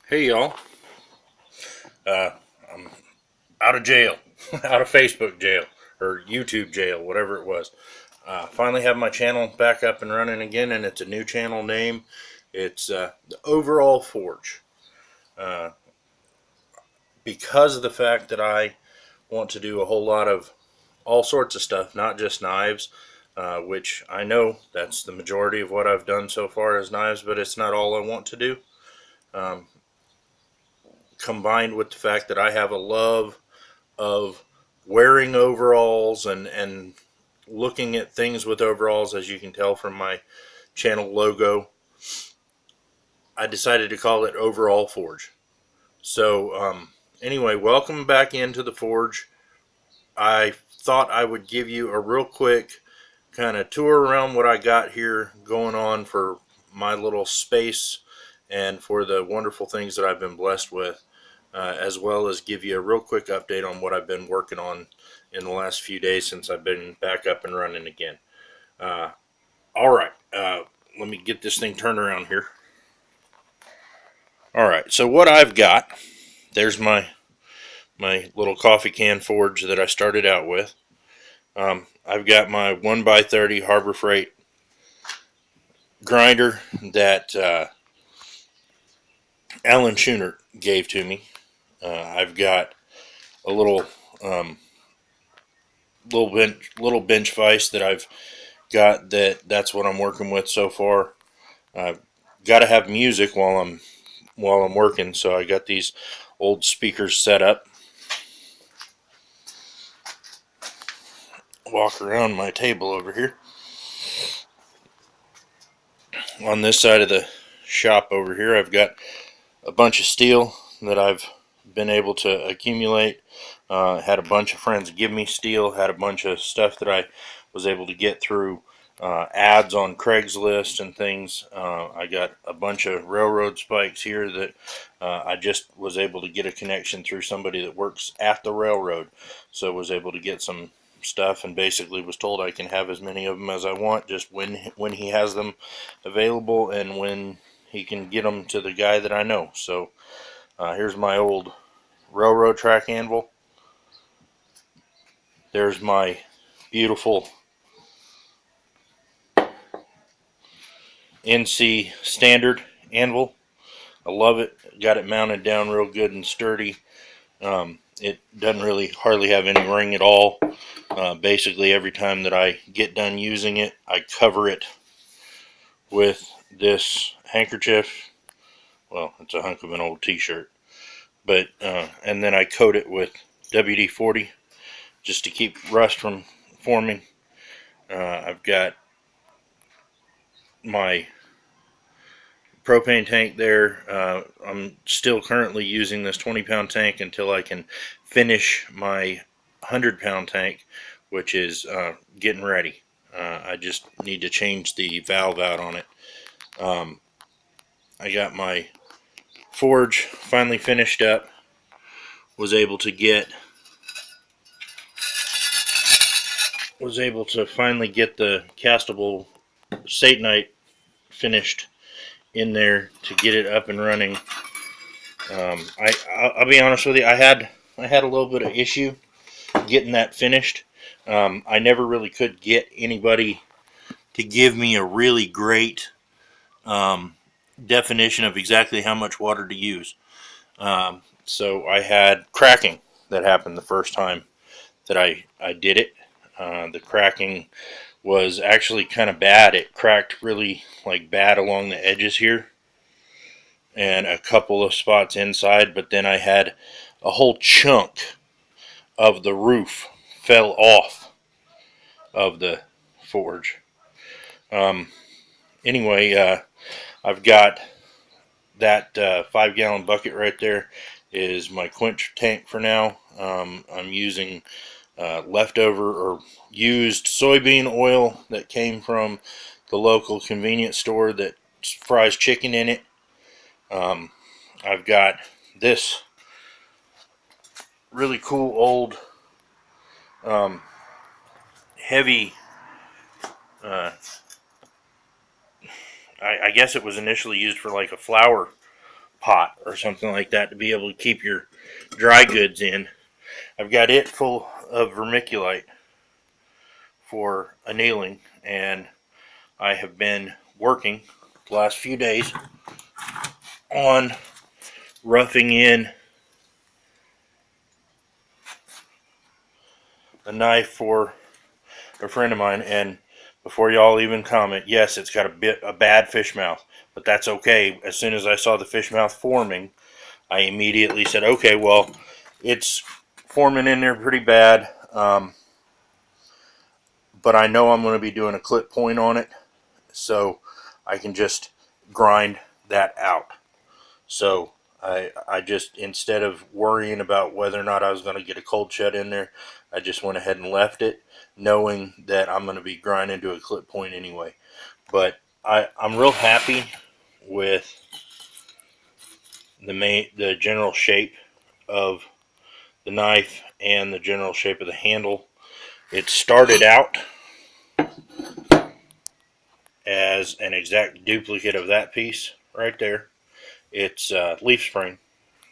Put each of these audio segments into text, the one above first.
Hey y'all, I'm out of jail, out of Facebook jail or YouTube jail, whatever it was. Finally have my channel back up and running again, and it's a new channel name. It's the Overall Forge. Uh, because of the fact that I want to do a whole lot of all sorts of stuff, not just knives, which I know that's the majority of what I've done so far is knives, but it's not all I want to do. Um, Combined with the fact that I have a love of wearing overalls and looking at things with overalls, as you can tell from my channel logo, I decided to call it Overall Forge. So, anyway, welcome back into the Forge. I thought I would give you a real quick kind of tour around what I got here going on for my little space and for the wonderful things that I've been blessed with, as well as give you a real quick update on what I've been working on in the last few days since I've been back up and running again. Uh, all right, let me get this thing turned around here. All right, so what I've got, there's my little coffee can forge that I started out with. I've got my 1x30 Harbor Freight grinder that Alan Schoonert gave to me. I've got a um, little bench vise that I've got that's what I'm working with so far. I've got to have music while I'm working, so I got these old speakers set up. Walk around my table over here. On this side of the shop over here, I've got a bunch of steel that I've been able to accumulate. Had a bunch of friends give me steel, had a bunch of stuff that I was able to get through ads on Craigslist and things. I got a bunch of railroad spikes here that I just was able to get a connection through somebody that works at the railroad, so was able to get some stuff, and basically was told I can have as many of them as I want, just when he has them available and when he can get them to the guy that I know. So here's my old railroad track anvil. There's my beautiful NC standard anvil. I love it. Got it mounted down real good and sturdy. It doesn't really hardly have any ring at all. Basically, every time that I get done using it, I cover it with this handkerchief. Well, it's a hunk of an old t-shirt, but and then I coat it with WD-40 just to keep rust from forming. I've got my propane tank there. I'm still currently using this 20-pound tank until I can finish my 100-pound tank, which is getting ready. I just need to change the valve out on it. I got my forge finally finished up. Was able to finally get the castable Satanite finished in there to get it up and running. I'll be honest with you, I had a little bit of issue getting that finished. I never really could get anybody to give me a really great definition of exactly how much water to use. So I had cracking that happened the first time that I did it. The cracking was actually kind of bad. It cracked really like bad along the edges here and a couple of spots inside, but then I had a whole chunk of the roof fell off of the forge. Um, anyway, I've got that 5-gallon bucket right there is my quench tank for now. I'm using leftover or used soybean oil that came from the local convenience store that fries chicken in it. I've got this really cool old um, heavy I guess it was initially used for like a flour pot or something like that to be able to keep your dry goods in. I've got it full of vermiculite for annealing, and I have been working the last few days on roughing in a knife for a friend of mine. And before y'all even comment, yes, it's got a bad fish mouth, but that's okay. As soon as I saw the fish mouth forming, I immediately said, okay, well, it's forming in there pretty bad, but I know I'm going to be doing a clip point on it, so I can just grind that out. So I just, instead of worrying about whether or not I was going to get a cold shut in there, I just went ahead and left it, knowing that I'm going to be grinding to a clip point anyway. But I'm real happy with the general shape of the knife and the general shape of the handle. It started out as an exact duplicate of that piece right there. It's leaf spring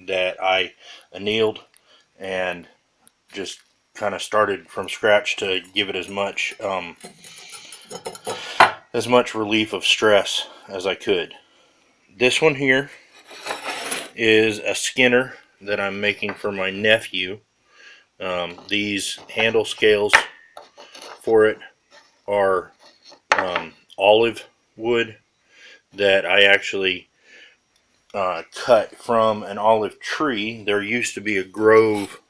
that I annealed and just kind of started from scratch to give it as much relief of stress as I could. This one here is a skinner that I'm making for my nephew. These handle scales for it are olive wood that I actually cut from an olive tree. There used to be a grove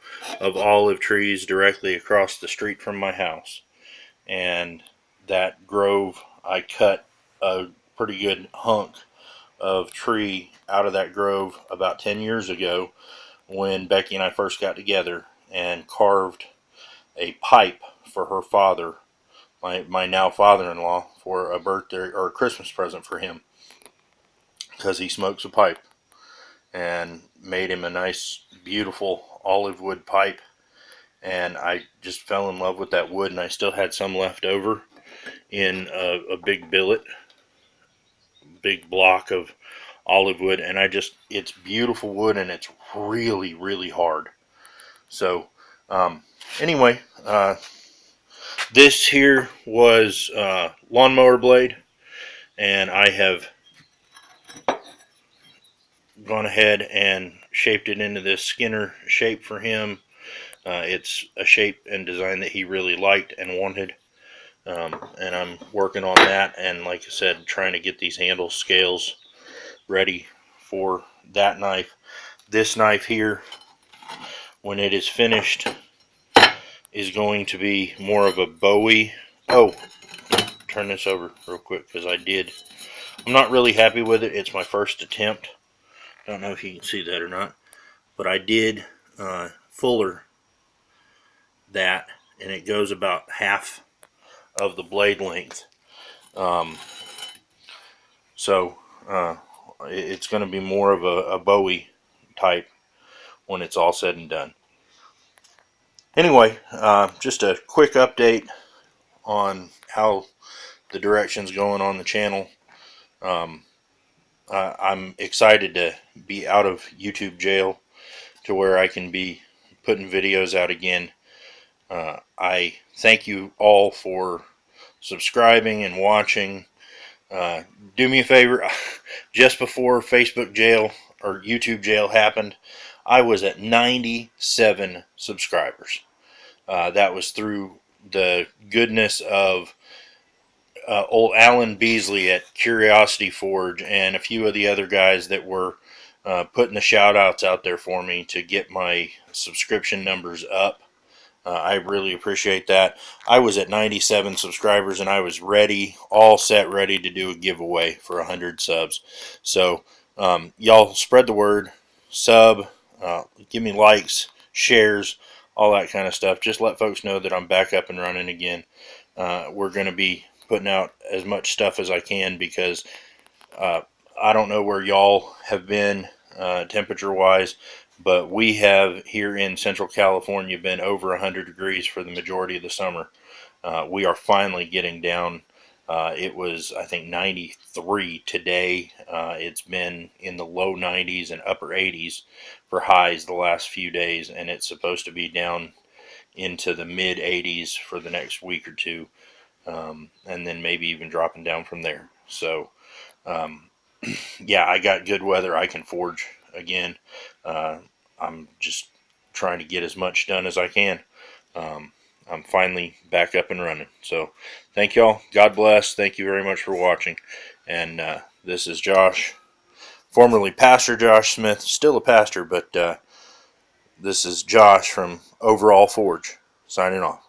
of olive trees directly across the street from my house, and that grove, I cut a pretty good hunk of tree out of that grove about 10 years ago when Becky and I first got together, and carved a pipe for her father, my now father-in-law, for a birthday or a Christmas present for him, because he smokes a pipe, and made him a nice beautiful olive wood pipe. And I just fell in love with that wood, and I still had some left over in a big billet, big block of olive wood, and it's beautiful wood, and it's really, really hard. So anyway, this here was lawnmower blade, and I have gone ahead and shaped it into this Skinner shape for him. It's a shape and design that he really liked and wanted, and I'm working on that, and like I said, trying to get these handle scales ready for that knife. This knife here, when it is finished, is going to be more of a Bowie. Oh, turn this over real quick, because I'm not really happy with it. It's my first attempt. Don't know if you can see that or not, but I did fuller that, and it goes about half of the blade length. So it's going to be more of a Bowie type when it's all said and done. Anyway, just a quick update on how the direction's going on the channel. I'm excited to be out of YouTube jail to where I can be putting videos out again. I thank you all for subscribing and watching. Do me a favor, just before Facebook jail or YouTube jail happened, I was at 97 subscribers. That was through the goodness of old Alan Beasley at Curiosity Forge and a few of the other guys that were putting the shout outs out there for me to get my subscription numbers up. I really appreciate that. I was at 97 subscribers, and I was ready, all set, ready to do a giveaway for 100 subs. So y'all spread the word, sub, give me likes, shares, all that kind of stuff. Just let folks know that I'm back up and running again. We're going to be putting out as much stuff as I can, because I don't know where y'all have been temperature wise, but we have here in Central California been over 100 degrees for the majority of the summer. We are finally getting down It was, I think, 93 today. It's been in the low 90s and upper 80s for highs the last few days, and it's supposed to be down into the mid 80s for the next week or two, and then maybe even dropping down from there. So, yeah, I got good weather. I can forge again. I'm just trying to get as much done as I can. Um, I'm finally back up and running. So thank y'all. God bless. Thank you very much for watching. And this is Josh, formerly Pastor Josh Smith, still a pastor, but this is Josh from Overall Forge, signing off.